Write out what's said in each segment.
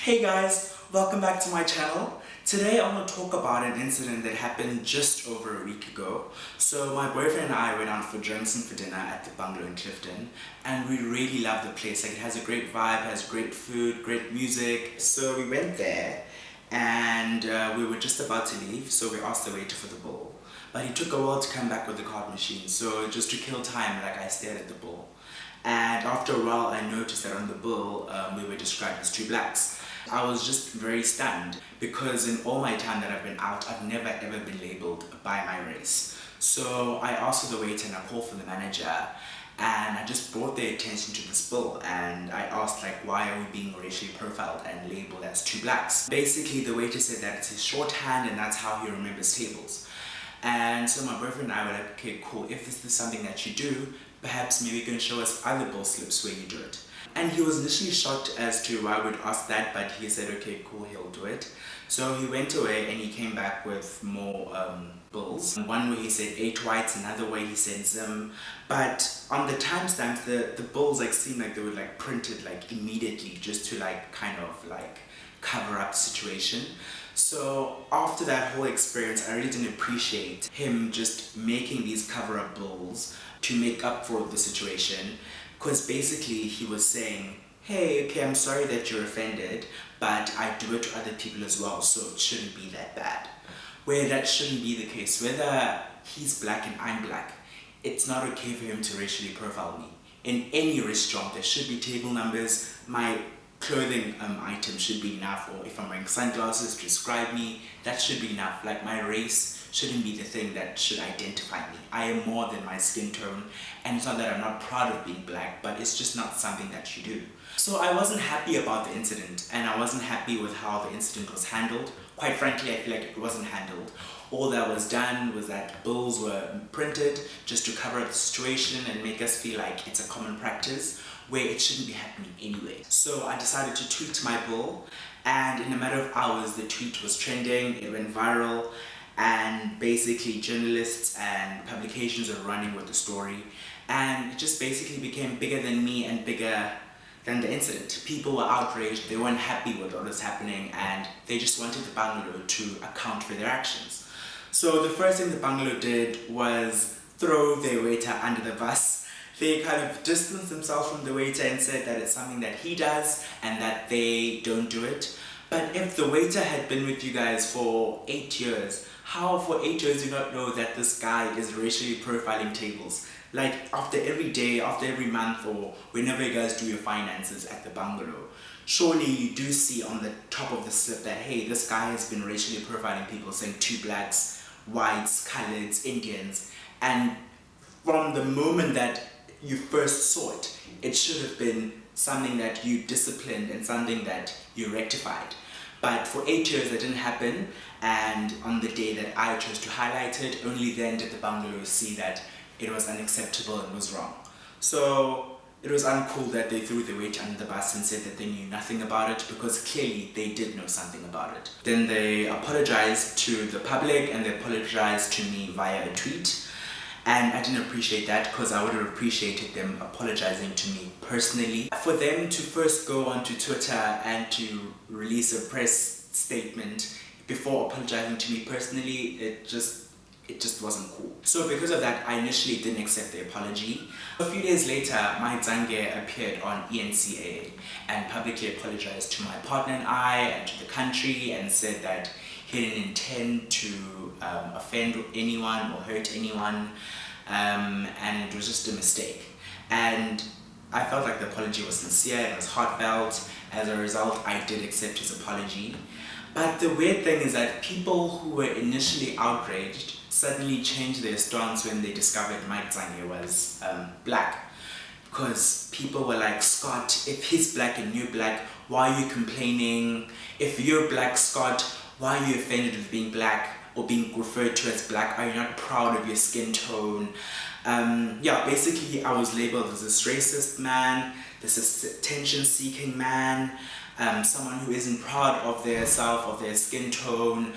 Hey guys, welcome back to my channel. Today I'm going to talk about an incident that happened just over a week ago. So my boyfriend and I went out for drinks and for dinner at the Bungalow in Clifton, and we really love the place. Like, it has a great vibe, has great food, great music. So we went there and we were just about to leave, so we asked the waiter for the bill. But he took a while to come back with the card machine, so just to kill time, like, I stared at the bill. And after a while I noticed that on the bill we were described as two blacks. I was just very stunned because in all my time that I've been out, I've never ever been labelled by my race. So I asked the waiter and I called for the manager, and I just brought their attention to this bill, and I asked, like, why are we being racially profiled and labelled as two blacks? Basically the waiter said that it's his shorthand and that's how he remembers tables. And so my boyfriend and I were like, okay, cool, if this is something that you do, perhaps maybe you can show us other bill slips where you do it. And he was initially shocked as to why I would ask that, but he said, okay, cool, he'll do it. So he went away and he came back with more bills. One way he said 8 whites, another way he said Zim. But on the timestamps, the bills like seemed like they were like printed like immediately, just to like kind of like cover up the situation. So after that whole experience, I really didn't appreciate him just making these cover-up bills to make up for the situation, because basically he was saying, hey, okay, I'm sorry that you're offended, but I do it to other people as well, so it shouldn't be that bad. Where that shouldn't be the case. Whether he's black and I'm black, it's not okay for him to racially profile me. In any restaurant, there should be table numbers. My clothing item should be enough, or if I'm wearing sunglasses to describe me, that should be enough. Like, my race shouldn't be the thing that should identify me. I am more than my skin tone, and it's not that I'm not proud of being black, but it's just not something that you do. So I wasn't happy about the incident, and I wasn't happy with how the incident was handled. Quite frankly, I feel like it wasn't handled. All that was done was that bills were printed just to cover up the situation and make us feel like it's a common practice where it shouldn't be happening anyway. So I decided to tweet my bill, and in a matter of hours the tweet was trending, it went viral, and basically journalists and publications were running with the story, and it just basically became bigger than me and bigger than the incident. People were outraged, they weren't happy with what was happening, and they just wanted the bungalow to account for their actions. So the first thing the bungalow did was throw their waiter under the bus. They kind of distanced themselves from the waiter and said that it's something that he does and that they don't do it. But if the waiter had been with you guys for 8 years, how for 8 years do you not know that this guy is racially profiling tables? Like, after every day, after every month, or whenever you guys do your finances at the bungalow, surely you do see on the top of the slip that, hey, this guy has been racially profiling people, saying two blacks, whites, coloreds, Indians. And from the moment that you first saw it, it should have been something that you disciplined and something that you rectified. But for 8 years that didn't happen, and on the day that I chose to highlight it, only then did the bungalow see that it was unacceptable and was wrong. So it was uncool that they threw the waiter under the bus and said that they knew nothing about it, because clearly they did know something about it. Then they apologized to the public and they apologized to me via a tweet. And I didn't appreciate that, because I would have appreciated them apologizing to me personally. For them to first go onto Twitter and to release a press statement before apologizing to me personally, it just wasn't cool. So because of that, I initially didn't accept the apology. A few days later, my Zange appeared on ENCAA and publicly apologized to my partner and I and to the country, and said that he didn't intend to offend anyone or hurt anyone, and it was just a mistake. And I felt like the apology was sincere, it was heartfelt. As a result, I did accept his apology. But the weird thing is that people who were initially outraged suddenly changed their stance when they discovered Mike Zange was black. Because people were like, Scott, if he's black and you're black, why are you complaining? If you're black, Scott, why are you offended with being black or being referred to as black? Are you not proud of your skin tone? Yeah, basically I was labeled as this racist man, this attention-seeking man, someone who isn't proud of their self, of their skin tone,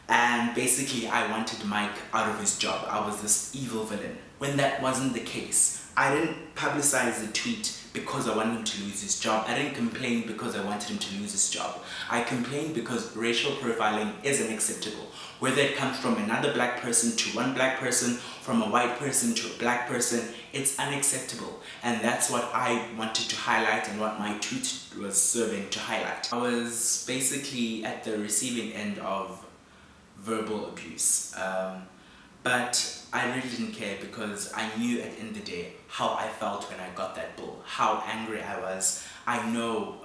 and basically I wanted Mike out of his job. I was this evil villain, when that wasn't the case. I didn't publicize the tweet because I wanted him to lose his job. I didn't complain because I wanted him to lose his job. I complained because racial profiling is unacceptable. Whether it comes from another black person to one black person, from a white person to a black person, it's unacceptable. And that's what I wanted to highlight and what my tweet was serving to highlight. I was basically at the receiving end of verbal abuse. But I really didn't care because I knew at the end of the day how I felt when I got that bill, how angry I was. I know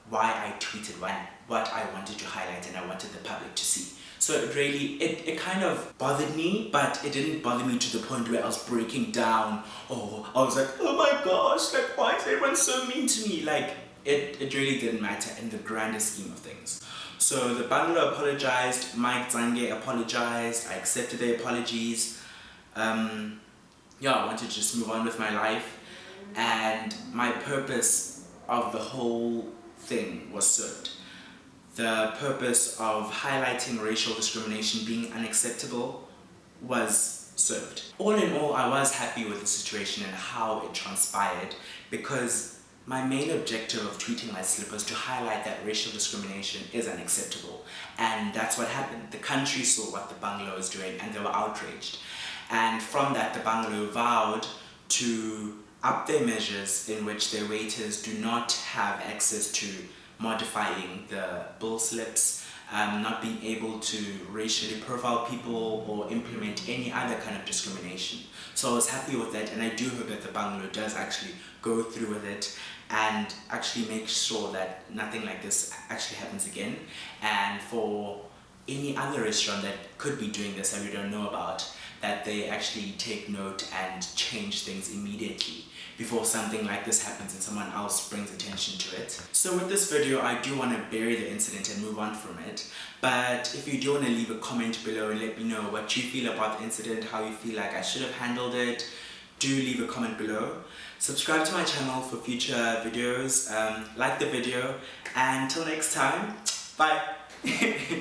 why I tweeted what I wanted to highlight and I wanted the public to see. So it kind of bothered me, but it didn't bother me to the point where I was breaking down. Oh, I was like, oh my gosh, like why is everyone so mean to me? Like it really didn't matter in the grander scheme of things. So the bungalow apologized, Mike Zange apologized, I accepted their apologies. I wanted to just move on with my life, and my purpose of the whole thing was served. The purpose of highlighting racial discrimination being unacceptable was served. All in all, I was happy with the situation and how it transpired, because my main objective of tweeting my slip was to highlight that racial discrimination is unacceptable. And that's what happened. The country saw what the bungalow was doing and they were outraged. And from that, the bungalow vowed to up their measures in which their waiters do not have access to modifying the bill slips, not being able to racially profile people or implement any other kind of discrimination. So I was happy with that, and I do hope that the bungalow does actually go through with it and actually make sure that nothing like this actually happens again. And for any other restaurant that could be doing this that we don't know about, that they actually take note and change things immediately before something like this happens and someone else brings attention to it. So with this video, I do want to bury the incident and move on from it. But if you do want to leave a comment below and let me know what you feel about the incident, how you feel like I should have handled it, do leave a comment below. Subscribe to my channel for future videos, like the video, and until next time, bye!